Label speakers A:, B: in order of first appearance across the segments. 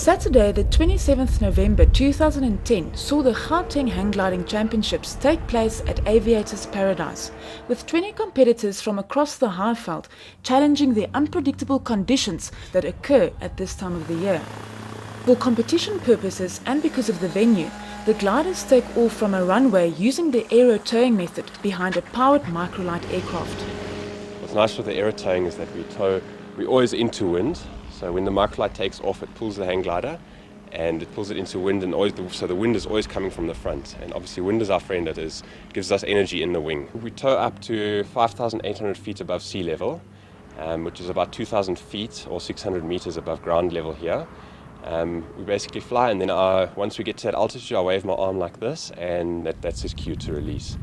A: Saturday, the 27th November 2010 saw the Gauteng Hang Gliding Championships take place at Aviators Paradise, with 20 competitors from across the Highveld challenging the unpredictable conditions that occur at this time of the year. For competition purposes and because of the venue, the gliders take off from a runway using the aero towing method behind a powered microlight aircraft.
B: What's nice with the aero towing is that we're always into wind. So when the microlight takes off, it pulls the hang glider and it pulls it into wind, and so the wind is always coming from the front. And obviously wind is our friend, it gives us energy in the wing. We tow up to 5,800 feet above sea level, which is about 2,000 feet or 600 meters above ground level here. We basically fly, and then once we get to that altitude, I wave my arm like this, and that's his cue to release.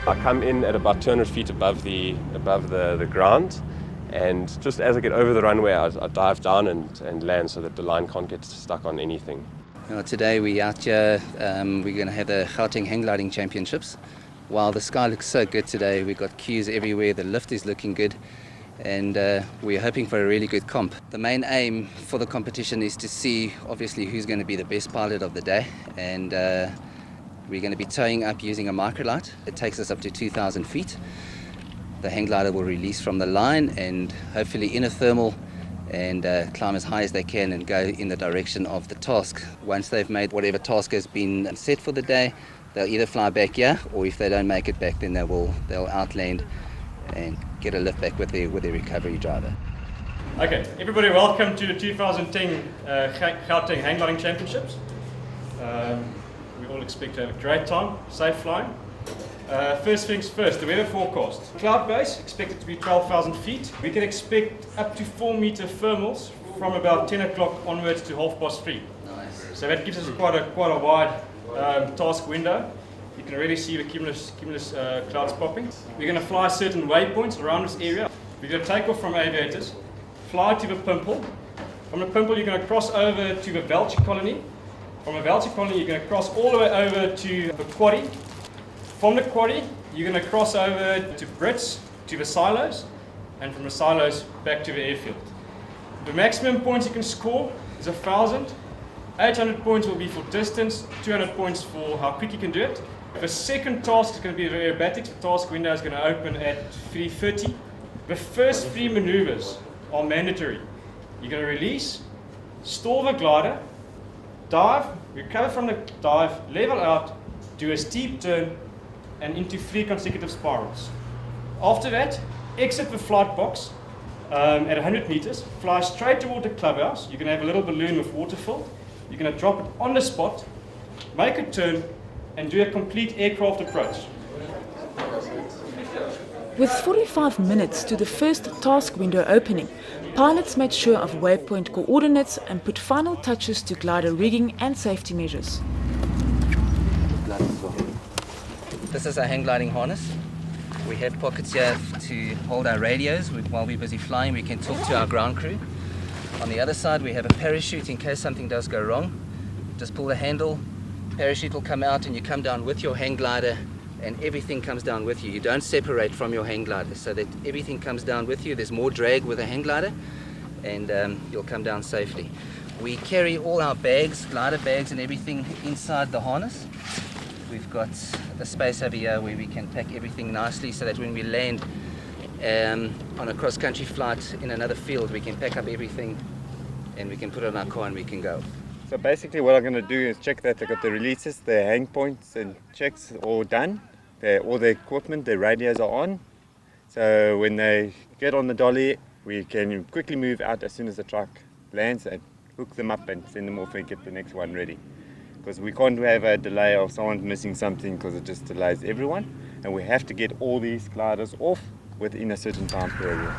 B: I come in at about 200 feet above the ground. And just as I get over the runway, I dive down and land so that the line can't get stuck on anything.
C: Today we're out here, we're going to have the Gauteng Hang Gliding Championships. While the sky looks so good today, we've got queues everywhere, the lift is looking good, and we're hoping for a really good comp. The main aim for the competition is to see obviously who's going to be the best pilot of the day, and we're going to be towing up using a microlight. It takes us up to 2,000 feet. The hang glider will release from the line and hopefully inner thermal and climb as high as they can and go in the direction of the task. Once they've made whatever task has been set for the day, they'll either fly back here, or if they don't make it back, then they'll outland and get a lift back with their recovery driver.
D: Okay, everybody, welcome to the 2010 Gauteng Hang Gliding Championships. We all expect to have a great time, safe flying. First things first, the weather forecast. Cloud base expected to be 12,000 feet. We can expect up to 4-meter thermals from about 10 o'clock onwards to 3:30.
C: Nice.
D: So that gives us quite a wide task window. You can already see the cumulus clouds popping. We're going to fly certain waypoints around this area. We're going to take off from Aviators, fly to the Pimple. From the Pimple, you're going to cross over to the Welche colony. From the Welche colony, you're going to cross all the way over to the Quarry. From the Quarry, you're going to cross over to Brits, to the silos, and from the silos back to the airfield. The maximum points you can score is 1,000. 800 points will be for distance, 200 points for how quick you can do it. The second task is going to be the aerobatics. The task window is going to open at 3:30. The first 3 maneuvers are mandatory. You're going to release, stall the glider, dive, recover from the dive, level out, do a steep turn, and into 3 consecutive spirals. After that, exit the flight box at 100 meters, fly straight toward the clubhouse. You're going to have a little balloon with water filled. You're going to drop it on the spot, make a turn, and do a complete aircraft approach.
A: With 45 minutes to the first task window opening, pilots made sure of waypoint coordinates and put final touches to glider rigging and safety measures.
C: This is our hang gliding harness. We have pockets here to hold our radios. While we're busy flying, we can talk to our ground crew. On the other side, we have a parachute in case something does go wrong. Just pull the handle, parachute will come out, and you come down with your hang glider, and everything comes down with you. You don't separate from your hang glider, so that everything comes down with you. There's more drag with a hang glider, and you'll come down safely. We carry all our bags, glider bags and everything inside the harness. We've got a space over here where we can pack everything nicely so that when we land on a cross-country flight in another field, we can pack up everything and we can put it in our car and we can go.
E: So basically what I'm going to do is check that they've got the releases, the hang points and checks all done. All the equipment, the radios are on. So when they get on the dolly, we can quickly move out as soon as the truck lands and hook them up and send them off and get the next one ready. Because we can't have a delay of someone missing something, because it just delays everyone, and we have to get all these gliders off within a certain time period.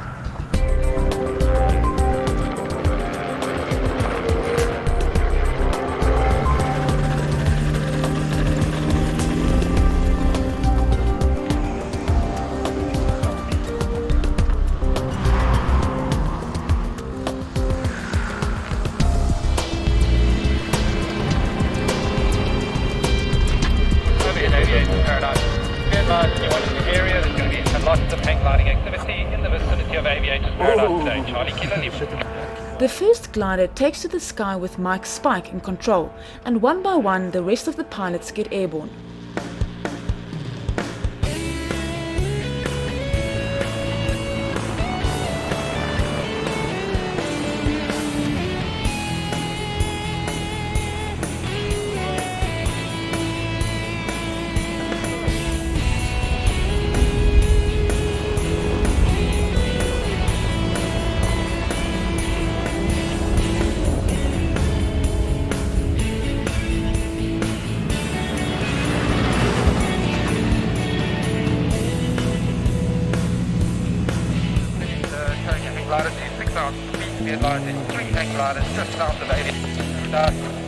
F: You want an area there's going to be lots of hang gliding activity in the vicinity of Aviators Paradise today. Charlie Kilo, leave.
A: The first glider takes to the sky with Mike Spike in control, and one by one the rest of the pilots get airborne.
F: Gliders is 6,000 feet, speed line is 3 hang gliders just south of 80,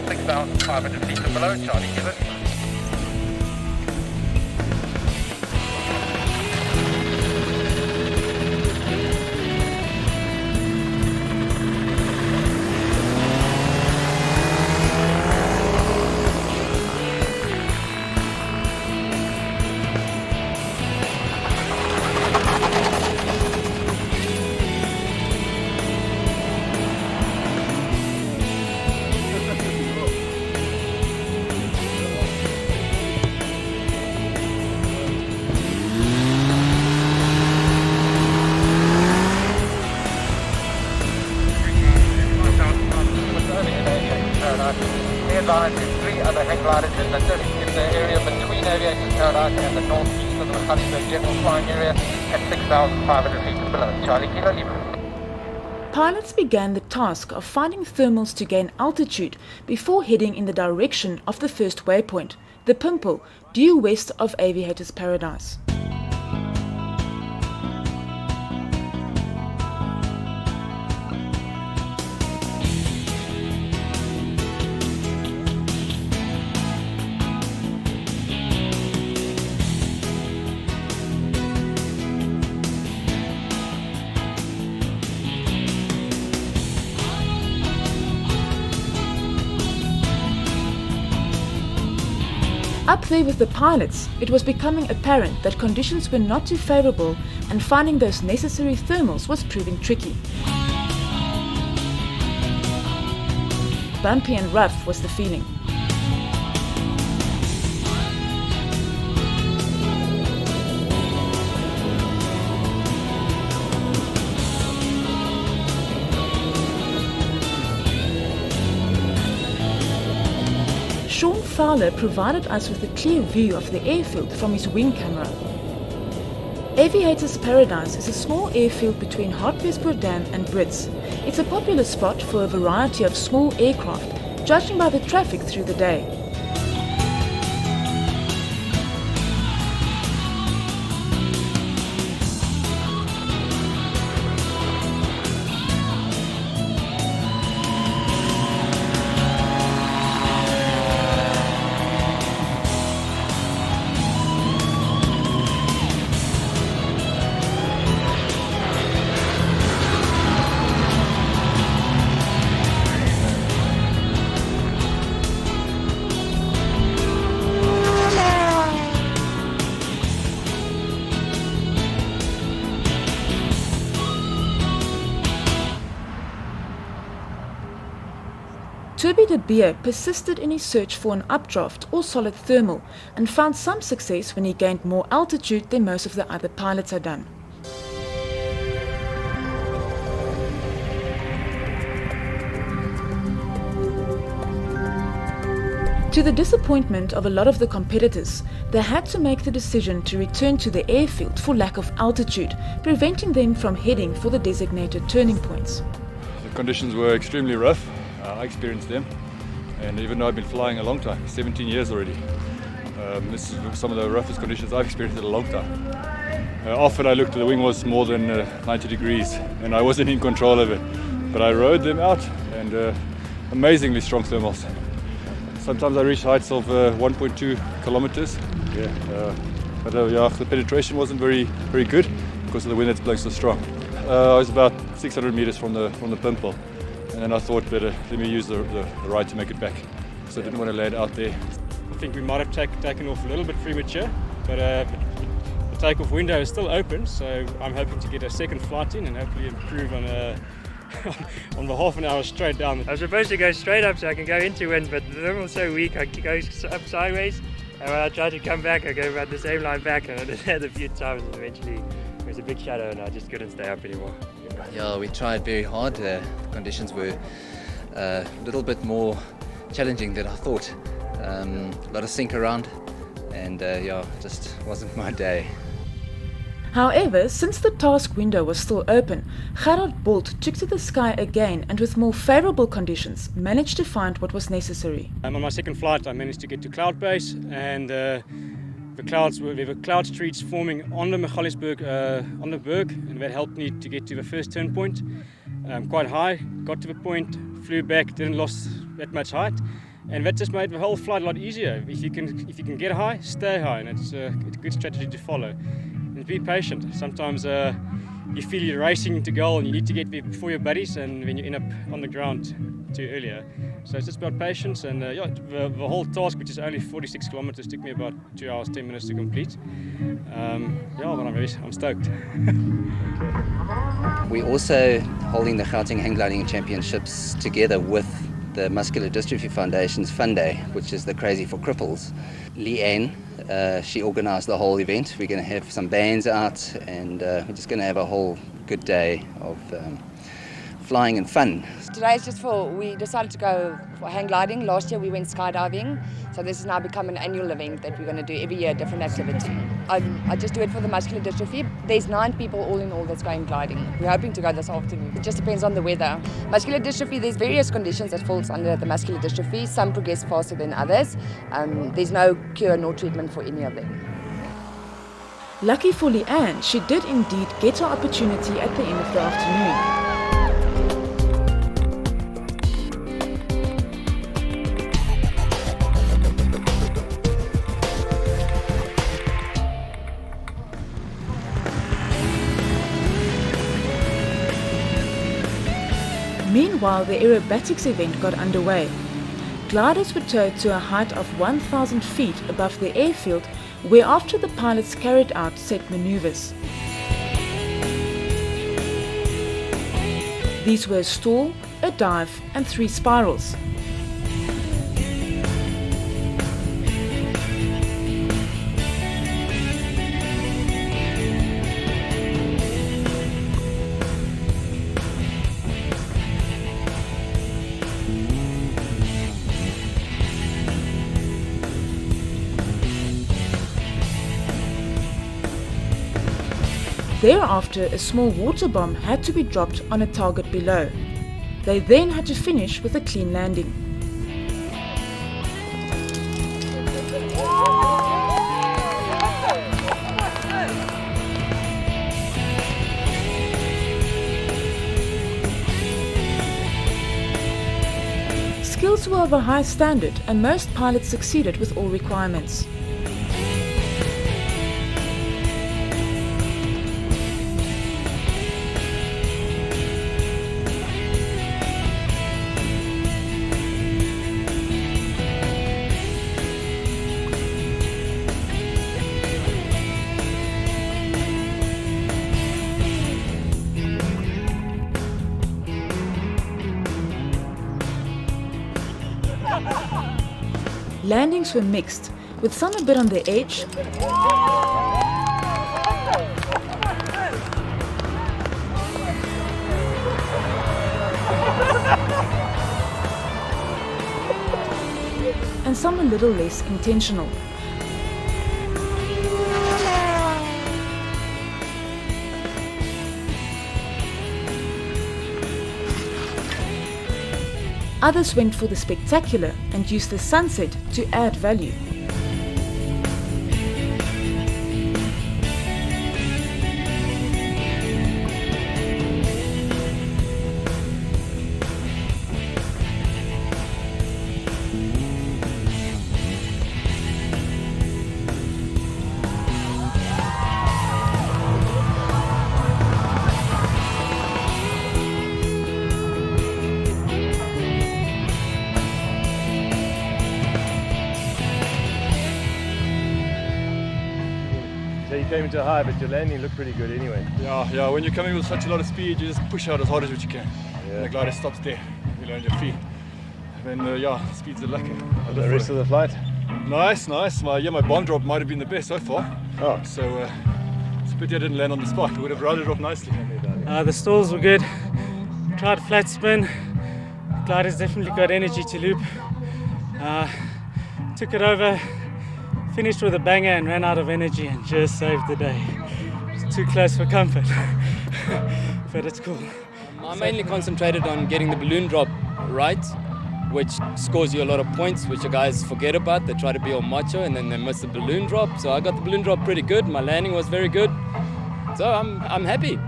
F: 6,500 feet and below, Charlie Kilo. Line is 3 other hang gliders in the area between Aviation Paradise and the northeast of the Huntingburg General Flying Area at 6,500 feet and below. Charlie Kilo Lima.
A: Pilots began the task of finding thermals to gain altitude before heading in the direction of the first waypoint, the Pimple, due west of Aviators Paradise. Up there with the pilots, it was becoming apparent that conditions were not too favorable and finding those necessary thermals was proving tricky. Bumpy and rough was the feeling. Sean Fowler provided us with a clear view of the airfield from his wing camera. Aviators Paradise is a small airfield between Hartbeespoort Dam and Brits. It's a popular spot for a variety of small aircraft, judging by the traffic through the day. Toby de Beer persisted in his search for an updraft or solid thermal and found some success when he gained more altitude than most of the other pilots had done. To the disappointment of a lot of the competitors, they had to make the decision to return to the airfield for lack of altitude, preventing them from heading for the designated turning points.
G: The conditions were extremely rough. I experienced them, and even though I've been flying a long time, 17 years already, this is some of the roughest conditions I've experienced in a long time. Often I looked at the wing was more than 90 degrees and I wasn't in control of it, but I rode them out, and amazingly strong thermals. Sometimes I reached heights of 1.2 kilometers, but the penetration wasn't very good because of the wind that's blowing so strong. I was about 600 meters from the Pimple. And then I thought better, let me use the ride to make it back, because I didn't want to lay it out there.
D: I think we might have taken off a little bit premature, but the takeoff window is still open, so I'm hoping to get a second flight in and hopefully improve on on the half an hour straight down.
H: I'm supposed to go straight up so I can go into wind, but the thermal's so weak I go up sideways, and when I try to come back I go about the same line back, and I did that a few times and eventually it was a big shadow and I just couldn't stay up anymore.
C: Yeah, we tried very hard. The conditions were a little bit more challenging than I thought. A lot of sink around, and yeah, just wasn't my day.
A: However, since the task window was still open, Gerard Bolt took to the sky again and with more favourable conditions managed to find what was necessary.
D: On my second flight I managed to get to cloud base, and there were cloud streets forming on the Magaliesberg, on the berg, and that helped me to get to the first turn point. Quite high, got to the point, flew back, didn't lose that much height, and that just made the whole flight a lot easier. If you can get high, stay high, and it's a good strategy to follow. And be patient. Sometimes you feel you're racing to goal and you need to get there before your buddies, and then you end up on the ground too earlier. So it's just about patience, and yeah, the whole task, which is only 46 kilometers, took me about 2 hours 10 minutes to complete. Yeah, but I'm stoked.
C: We're also holding the Gauteng Hang Gliding Championships together with the Muscular Dystrophy Foundation's Fun Day, which is the Crazy for Cripples. Leanne, she organised the whole event. We're going to have some bands out, and we're just going to have a whole good day of flying and fun.
I: Today is just we decided to go for hang gliding. Last year we went skydiving, so this has now become an annual event that we're going to do every year, a different activity. I just do it for the muscular dystrophy. There's 9 people all in all that's going gliding. We're hoping to go this afternoon. It just depends on the weather. Muscular dystrophy, there's various conditions that falls under the muscular dystrophy. Some progress faster than others. There's no cure nor treatment for any of them.
A: Lucky for Leanne, she did indeed get her opportunity at the end of the afternoon. Meanwhile, the aerobatics event got underway. Gliders were towed to a height of 1,000 feet above the airfield, where after the pilots carried out set maneuvers. These were a stall, a dive and 3 spirals. Thereafter, a small water bomb had to be dropped on a target below. They then had to finish with a clean landing. Skills were of a high standard, and most pilots succeeded with all requirements. Landings were mixed, with some a bit on the edge, and some a little less intentional. Others went for the spectacular and used the sunset to add value.
J: So you came into high, but your landing looked pretty good anyway.
G: Yeah, when you're coming with such a lot of speed, you just push out as hard as what you can. And the glider stops there. You land your feet. Then speeds are lucky.
J: The rest of the flight?
G: Nice. My bomb drop might have been the best so far.
J: Oh.
G: So it's a pity I didn't land on the spot. Would have rounded off nicely.
K: The stalls were good. Tried flat spin. Glider's definitely got energy to loop. Took it over, finished with a banger and ran out of energy and just saved the day. It's too close for comfort, but it's cool.
L: I mainly concentrated on getting the balloon drop right, which scores you a lot of points, which the guys forget about. They try to be all macho and then they miss the balloon drop. So I got the balloon drop pretty good. My landing was very good. So I'm happy.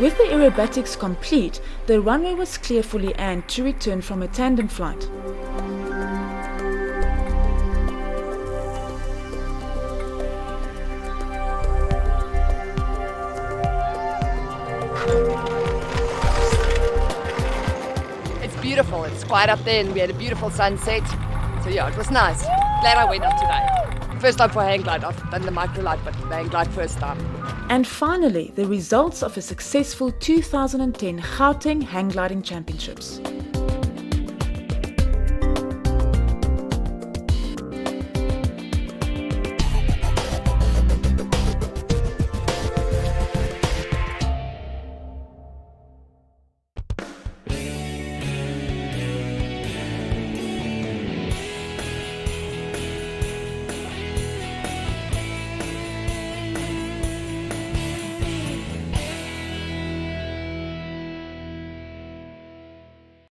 A: With the aerobatics complete, the runway was clear for Leanne to return from a tandem flight.
I: It's beautiful. It's quite up there and we had a beautiful sunset. So yeah, it was nice. Glad I went up today. First time for hang glide. I've done the microlight, but the hang glide first time.
A: And finally, the results of a successful 2010 Gauteng Hang Gliding Championships.